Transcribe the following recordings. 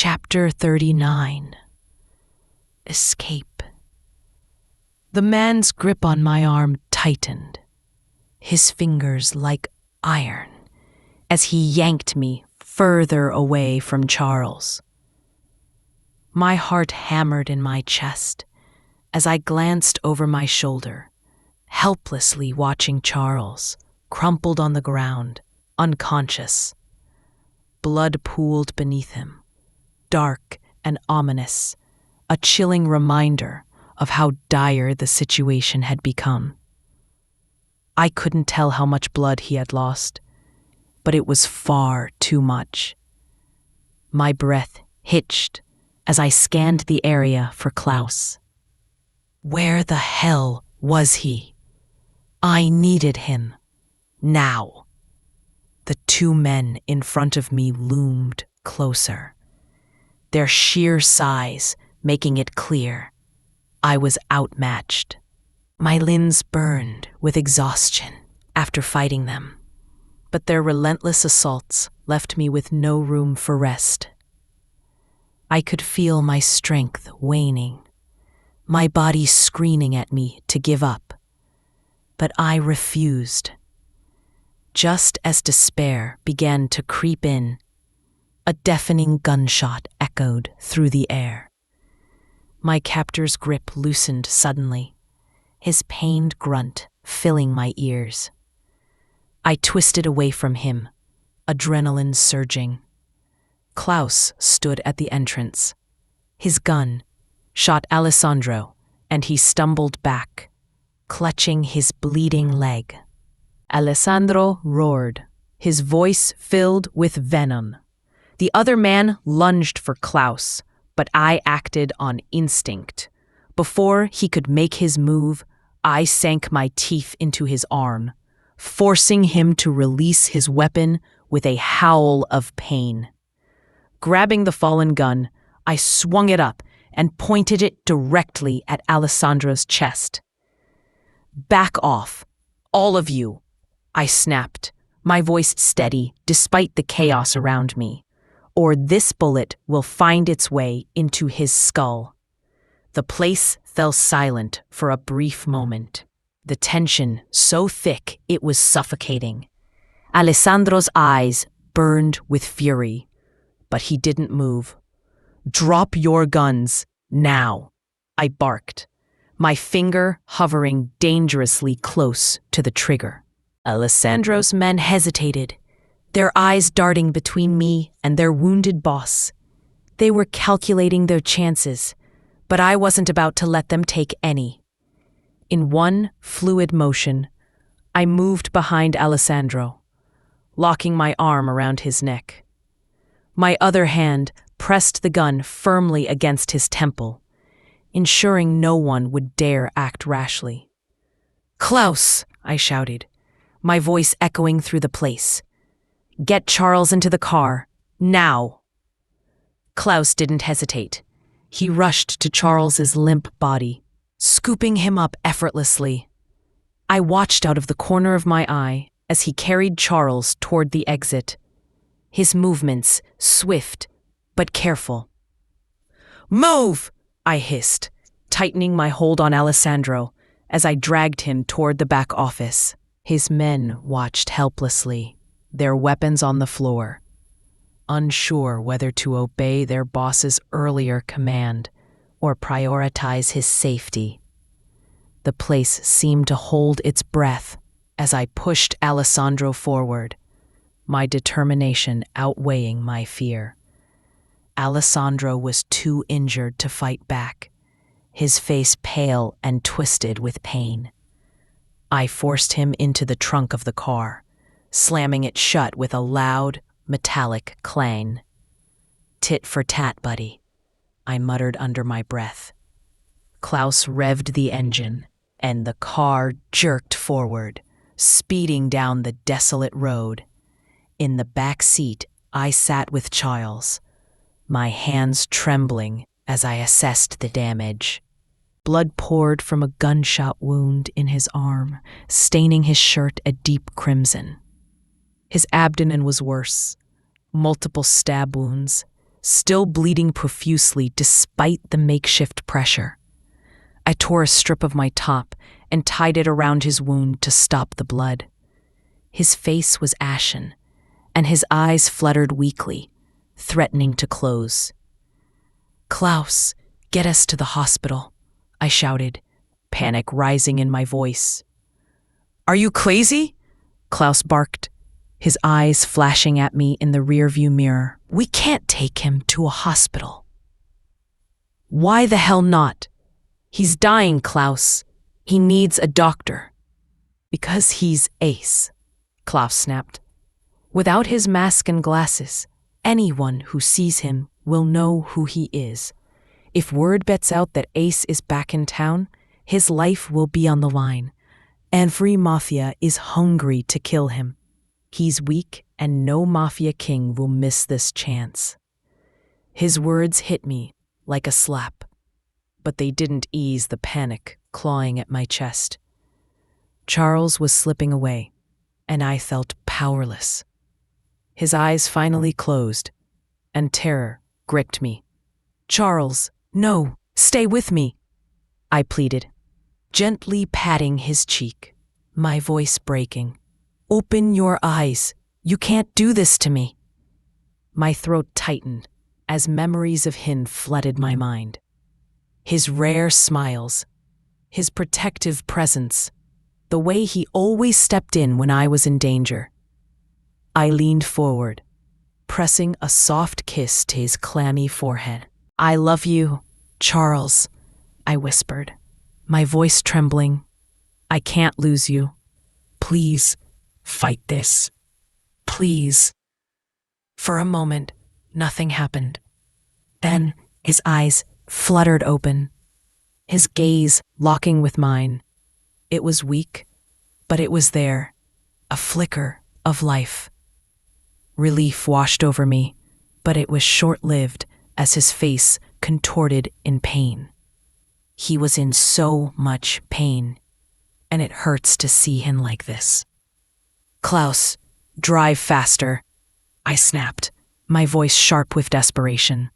Chapter 39. Escape. The man's grip on my arm tightened, his fingers like iron, as he yanked me further away from Charles. My heart hammered in my chest as I glanced over my shoulder, helplessly watching Charles, crumpled on the ground, unconscious. Blood pooled beneath him, dark and ominous, a chilling reminder of how dire the situation had become. I couldn't tell how much blood he had lost, but it was far too much. My breath hitched as I scanned the area for Klaus. Where the hell was he? I needed him. Now. The two men in front of me loomed closer, their sheer size making it clear I was outmatched. My limbs burned with exhaustion after fighting them, but their relentless assaults left me with no room for rest. I could feel my strength waning, my body screaming at me to give up, but I refused. Just as despair began to creep in, a deafening gunshot echoed through the air. My captor's grip loosened suddenly, his pained grunt filling my ears. I twisted away from him, adrenaline surging. Klaus stood at the entrance. His gun shot Alessandro, and he stumbled back, clutching his bleeding leg. Alessandro roared, his voice filled with venom. The other man lunged for Klaus, but I acted on instinct. Before he could make his move, I sank my teeth into his arm, forcing him to release his weapon with a howl of pain. Grabbing the fallen gun, I swung it up and pointed it directly at Alessandro's chest. "Back off, all of you," I snapped, my voice steady despite the chaos around me, "or this bullet will find its way into his skull." The place fell silent for a brief moment, the tension so thick it was suffocating. Alessandro's eyes burned with fury, but he didn't move. "Drop your guns, now," I barked, my finger hovering dangerously close to the trigger. Alessandro's men hesitated, their eyes darting between me and their wounded boss. They were calculating their chances, but I wasn't about to let them take any. In one fluid motion, I moved behind Alessandro, locking my arm around his neck. My other hand pressed the gun firmly against his temple, ensuring no one would dare act rashly. "Klaus!" I shouted, my voice echoing through the place. "Get Charles into the car, now!" Klaus didn't hesitate. He rushed to Charles's limp body, scooping him up effortlessly. I watched out of the corner of my eye as he carried Charles toward the exit, his movements swift but careful. "Move!" I hissed, tightening my hold on Alessandro as I dragged him toward the back office. His men watched helplessly, their weapons on the floor, unsure whether to obey their boss's earlier command or prioritize his safety. The place seemed to hold its breath as I pushed Alessandro forward, my determination outweighing my fear. Alessandro was too injured to fight back, his face pale and twisted with pain. I forced him into the trunk of the car, slamming it shut with a loud, metallic clang. "Tit for tat, buddy," I muttered under my breath. Klaus revved the engine, and the car jerked forward, speeding down the desolate road. In the back seat, I sat with Charles, my hands trembling as I assessed the damage. Blood poured from a gunshot wound in his arm, staining his shirt a deep crimson. His abdomen was worse, multiple stab wounds, still bleeding profusely despite the makeshift pressure. I tore a strip of my top and tied it around his wound to stop the blood. His face was ashen, and his eyes fluttered weakly, threatening to close. "Klaus, get us to the hospital," I shouted, panic rising in my voice. "Are you crazy?" Klaus barked, his eyes flashing at me in the rearview mirror. "We can't take him to a hospital." "Why the hell not? He's dying, Klaus. He needs a doctor." "Because he's Ace," Klaus snapped. "Without his mask and glasses, anyone who sees him will know who he is. If word gets out that Ace is back in town, his life will be on the line. Every Mafia is hungry to kill him. He's weak, and no Mafia king will miss this chance." His words hit me like a slap, but they didn't ease the panic clawing at my chest. Charles was slipping away, and I felt powerless. His eyes finally closed, and terror gripped me. "Charles, no, stay with me," I pleaded, gently patting his cheek, my voice breaking. "Open your eyes. You can't do this to me." My throat tightened as memories of him flooded my mind. His rare smiles, his protective presence, the way he always stepped in when I was in danger. I leaned forward, pressing a soft kiss to his clammy forehead. "I love you, Charles," I whispered, my voice trembling. "I can't lose you. Please, fight this. Please." For a moment, nothing happened. Then his eyes fluttered open, his gaze locking with mine. It was weak, but it was there, a flicker of life. Relief washed over me, but it was short-lived as his face contorted in pain. He was in so much pain, and it hurts to see him like this. "Klaus, drive faster," I snapped, my voice sharp with desperation.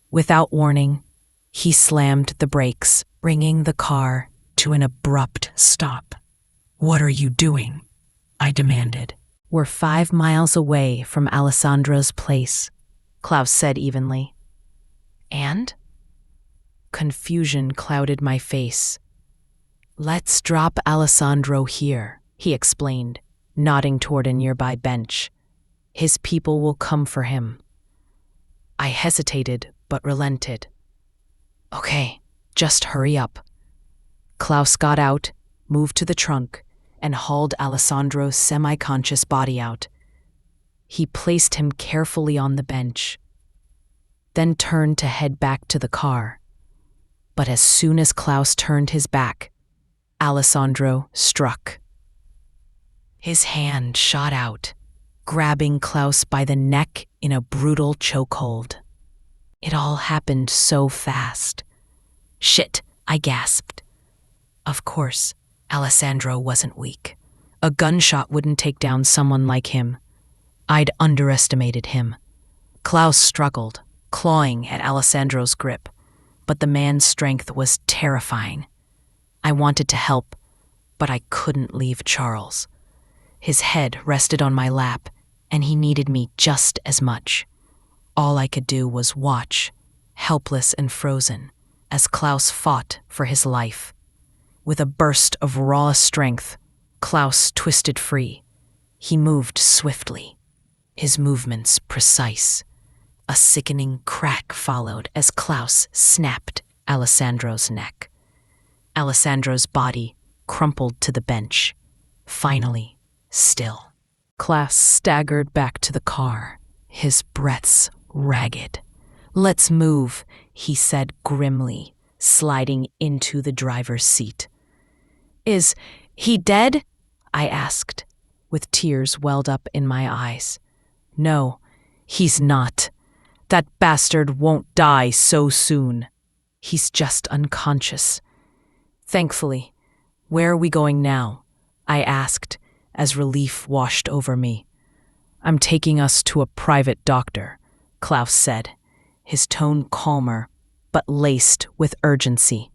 Without warning, he slammed the brakes, bringing the car to an abrupt stop. "What are you doing?" I demanded. "We're 5 miles away from Alessandro's place," Klaus said evenly. "And?" Confusion clouded my face. "Let's drop Alessandro here," he explained, nodding toward a nearby bench. "His people will come for him." I hesitated, but relented. "Okay, just hurry up." Klaus got out, moved to the trunk, and hauled Alessandro's semi-conscious body out. He placed him carefully on the bench, then turned to head back to the car. But as soon as Klaus turned his back, Alessandro struck. His hand shot out, grabbing Klaus by the neck in a brutal chokehold. It all happened so fast. "Shit," I gasped. Of course, Alessandro wasn't weak. A gunshot wouldn't take down someone like him. I'd underestimated him. Klaus struggled, clawing at Alessandro's grip, but the man's strength was terrifying. I wanted to help, but I couldn't leave Charles. His head rested on my lap, and he needed me just as much. All I could do was watch, helpless and frozen, as Klaus fought for his life. With a burst of raw strength, Klaus twisted free. He moved swiftly, his movements precise. A sickening crack followed as Klaus snapped Alessandro's neck. Alessandro's body crumpled to the bench, finally still. Klaus staggered back to the car, his breaths ragged. "Let's move," he said grimly, sliding into the driver's seat. "Is he dead?" I asked, with tears welled up in my eyes. "No, he's not. That bastard won't die so soon. He's just unconscious." "Thankfully. Where are we going now?" I asked, as relief washed over me. "I'm taking us to a private doctor," Klaus said, his tone calmer, but laced with urgency.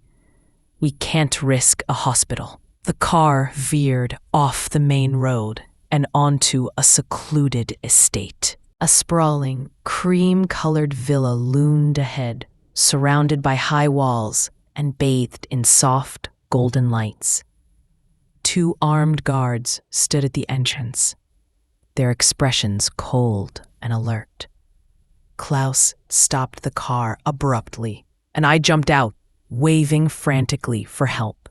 "We can't risk a hospital." The car veered off the main road and onto a secluded estate. A sprawling, cream-colored villa loomed ahead, surrounded by high walls and bathed in soft, golden lights. 2 armed guards stood at the entrance, their expressions cold and alert. Klaus stopped the car abruptly, and I jumped out, waving frantically for help.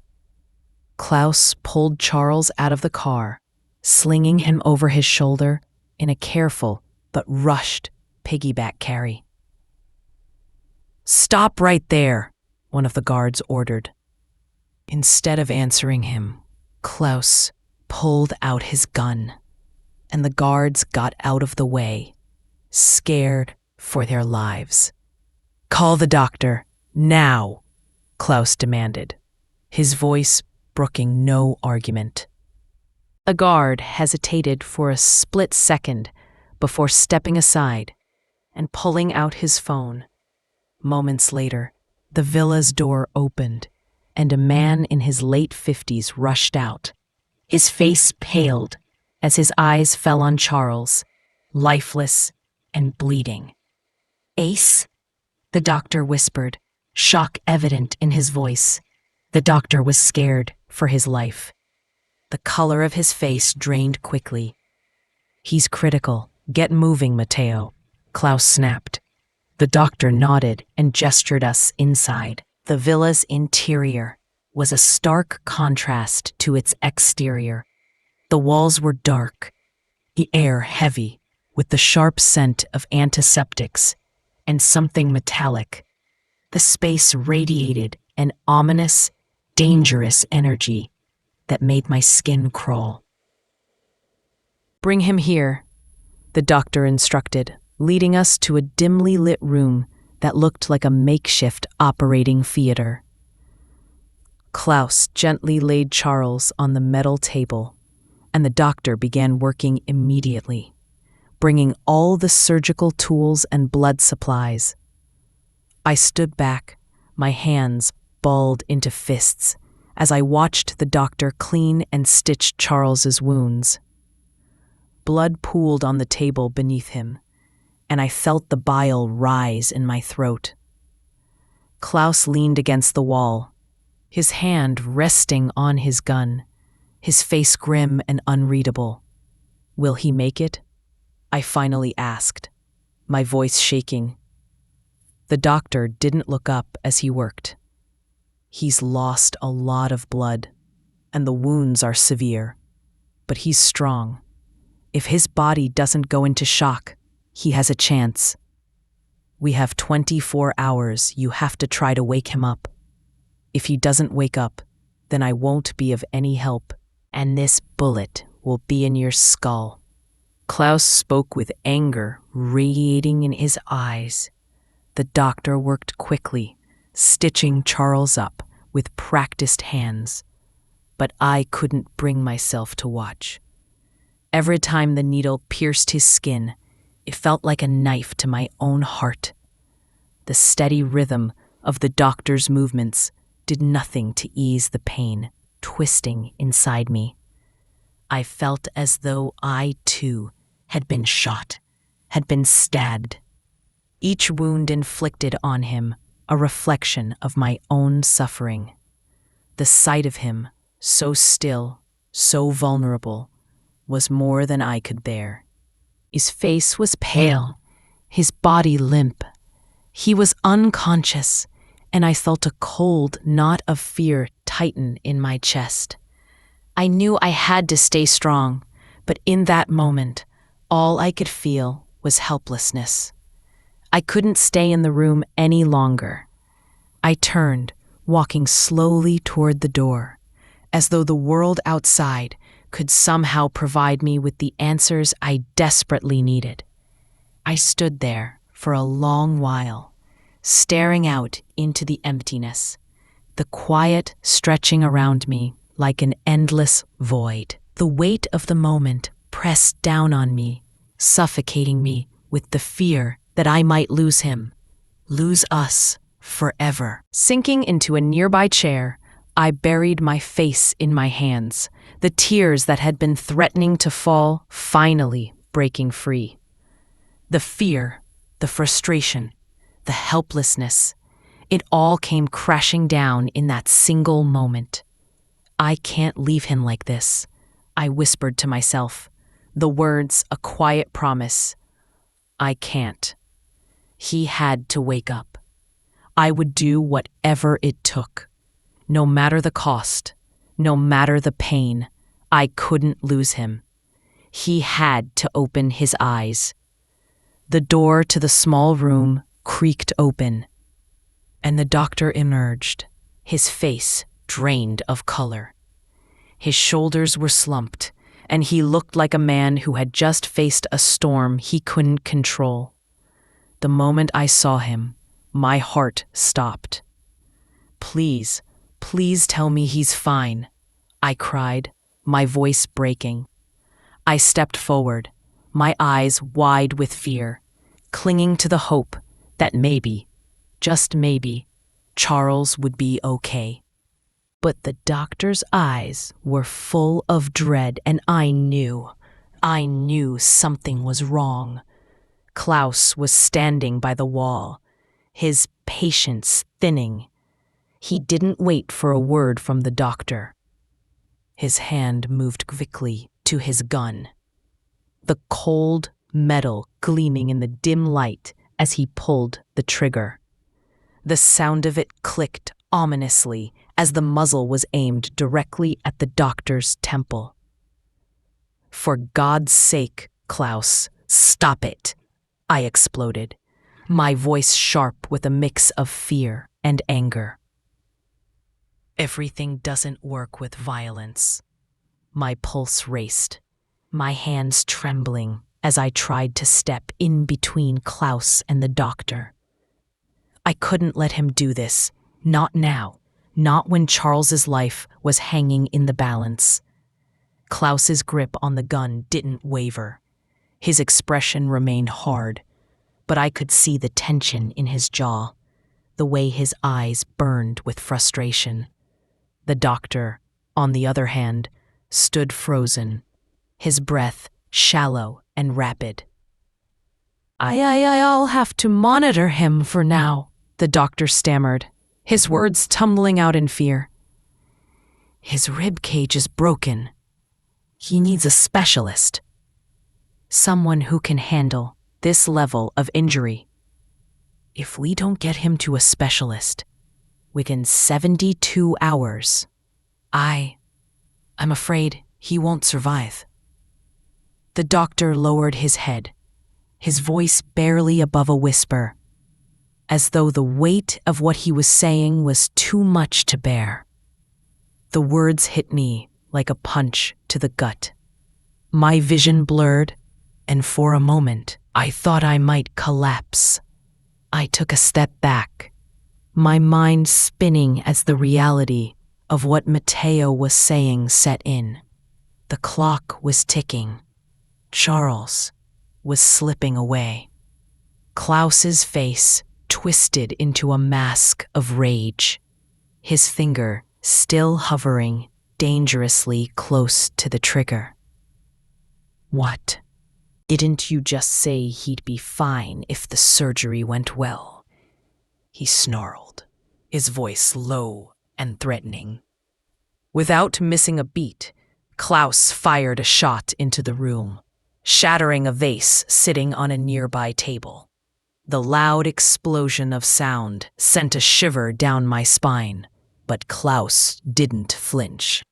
Klaus pulled Charles out of the car, slinging him over his shoulder in a careful but rushed piggyback carry. "Stop right there," one of the guards ordered. Instead of answering him, Klaus pulled out his gun, and the guards got out of the way, scared for their lives. "Call the doctor, now," Klaus demanded, his voice brooking no argument. The guard hesitated for a split second before stepping aside and pulling out his phone. Moments later, the villa's door opened, and a man in his late 50s rushed out. His face paled as his eyes fell on Charles, lifeless and bleeding. "Ace?" the doctor whispered, shock evident in his voice. The doctor was scared for his life. The color of his face drained quickly. "He's critical. Get moving, Matteo," Klaus snapped. The doctor nodded and gestured us inside. The villa's interior was a stark contrast to its exterior. The walls were dark, the air heavy, with the sharp scent of antiseptics and something metallic. The space radiated an ominous, dangerous energy that made my skin crawl. "Bring him here," the doctor instructed, leading us to a dimly lit room that looked like a makeshift operating theater. Klaus gently laid Charles on the metal table, and the doctor began working immediately, bringing all the surgical tools and blood supplies. I stood back, my hands balled into fists, as I watched the doctor clean and stitch Charles's wounds. Blood pooled on the table beneath him, and I felt the bile rise in my throat. Klaus leaned against the wall, his hand resting on his gun, his face grim and unreadable. "Will he make it?" I finally asked, my voice shaking. The doctor didn't look up as he worked. "He's lost a lot of blood, and the wounds are severe, but he's strong. If his body doesn't go into shock, he has a chance. We have 24 hours. You have to try to wake him up. If he doesn't wake up, then I won't be of any help, and this bullet will be in your skull." Klaus spoke with anger radiating in his eyes. The doctor worked quickly, stitching Charles up with practiced hands, but I couldn't bring myself to watch. Every time the needle pierced his skin, it felt like a knife to my own heart. The steady rhythm of the doctor's movements did nothing to ease the pain twisting inside me. I felt as though I, too, had been shot, had been stabbed. Each wound inflicted on him a reflection of my own suffering. The sight of him, so still, so vulnerable, was more than I could bear. His face was pale, his body limp. He was unconscious, and I felt a cold knot of fear tighten in my chest. I knew I had to stay strong, but in that moment, all I could feel was helplessness. I couldn't stay in the room any longer. I turned, walking slowly toward the door, as though the world outside could somehow provide me with the answers I desperately needed. I stood there for a long while, staring out into the emptiness, the quiet stretching around me like an endless void. The weight of the moment pressed down on me, suffocating me with the fear that I might lose him. lose us forever. Sinking into a nearby chair, I buried my face in my hands, the tears that had been threatening to fall finally breaking free. The fear, the frustration, the helplessness, it all came crashing down in that single moment. I can't leave him like this, I whispered to myself, the words a quiet promise. I can't. He had to wake up. I would do whatever it took. No matter the cost, no matter the pain, I couldn't lose him. He had to open his eyes. The door to the small room creaked open, and the doctor emerged, his face drained of color. His shoulders were slumped, and he looked like a man who had just faced a storm he couldn't control. The moment I saw him, my heart stopped. Please, please tell me he's fine, I cried, my voice breaking. I stepped forward, my eyes wide with fear, clinging to the hope that maybe, just maybe, Charles would be okay. But the doctor's eyes were full of dread, and I knew something was wrong. Klaus was standing by the wall, his patience thinning. He didn't wait for a word from the doctor. His hand moved quickly to his gun, the cold metal gleaming in the dim light as he pulled the trigger. The sound of it clicked ominously as the muzzle was aimed directly at the doctor's temple. For God's sake, Klaus, stop it, I exploded, my voice sharp with a mix of fear and anger. Everything doesn't work with violence. My pulse raced, my hands trembling as I tried to step in between Klaus and the doctor. I couldn't let him do this, not now, not when Charles's life was hanging in the balance. Klaus's grip on the gun didn't waver. His expression remained hard, but I could see the tension in his jaw, the way his eyes burned with frustration. The doctor, on the other hand, stood frozen, his breath shallow and rapid. I'll have to monitor him for now, the doctor stammered, his words tumbling out in fear. His rib cage is broken. He needs a specialist. Someone who can handle this level of injury. If we don't get him to a specialist within 72 hours, I'm afraid he won't survive. The doctor lowered his head, his voice barely above a whisper, as though the weight of what he was saying was too much to bear. The words hit me like a punch to the gut. My vision blurred, and for a moment, I thought I might collapse. I took a step back, my mind spinning as the reality of what Matteo was saying set in. The clock was ticking. Charles was slipping away. Klaus's face twisted into a mask of rage, his finger still hovering dangerously close to the trigger. What? Didn't you just say he'd be fine if the surgery went well? He snarled, his voice low and threatening. Without missing a beat, Klaus fired a shot into the room, shattering a vase sitting on a nearby table. The loud explosion of sound sent a shiver down my spine, but Klaus didn't flinch.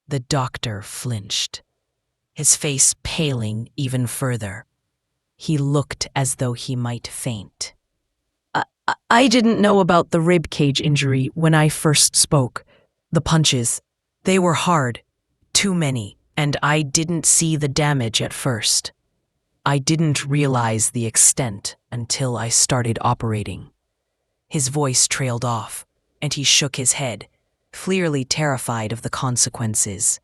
The doctor flinched, his face paling even further. He looked as though he might faint. I didn't know about the rib cage injury when I first spoke. The punches, they were hard, too many, and I didn't see the damage at first. I didn't realize the extent until I started operating. His voice trailed off, and he shook his head, clearly terrified of the consequences.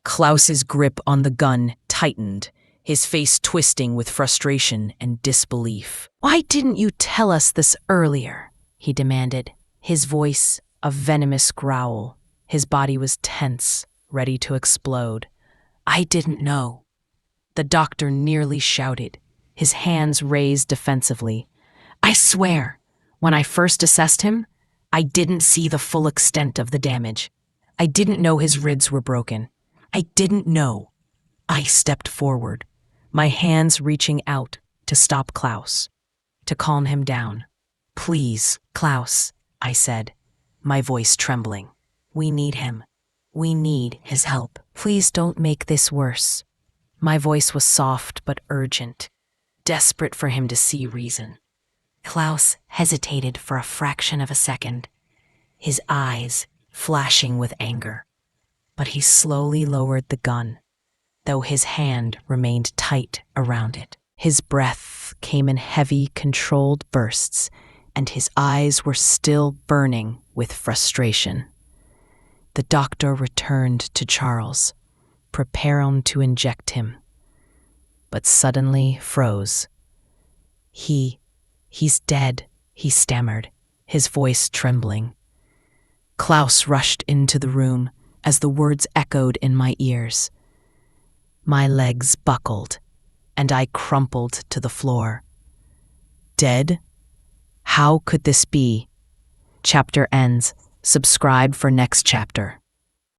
Klaus's grip on the gun tightened, his face twisting with frustration and disbelief. "Why didn't you tell us this earlier?" he demanded, his voice a venomous growl. His body was tense, ready to explode. "I didn't know," the doctor nearly shouted, his hands raised defensively. "I swear, when I first assessed him, I didn't see the full extent of the damage. I didn't know his ribs were broken. I didn't know." I stepped forward, my hands reaching out to stop Klaus, to calm him down. "Please, Klaus," I said, my voice trembling. "We need him. We need his help. Please don't make this worse." My voice was soft but urgent, desperate for him to see reason. Klaus hesitated for a fraction of a second, his eyes flashing with anger. But he slowly lowered the gun, though his hand remained tight around it. His breath came in heavy, controlled bursts, and his eyes were still burning with frustration. The doctor returned to Charles, preparing to inject him, but suddenly froze. He's dead," he stammered, his voice trembling. Klaus rushed into the room as the words echoed in my ears. My legs buckled, and I crumpled to the floor. Dead? How could this be? Chapter ends. Subscribe for next chapter.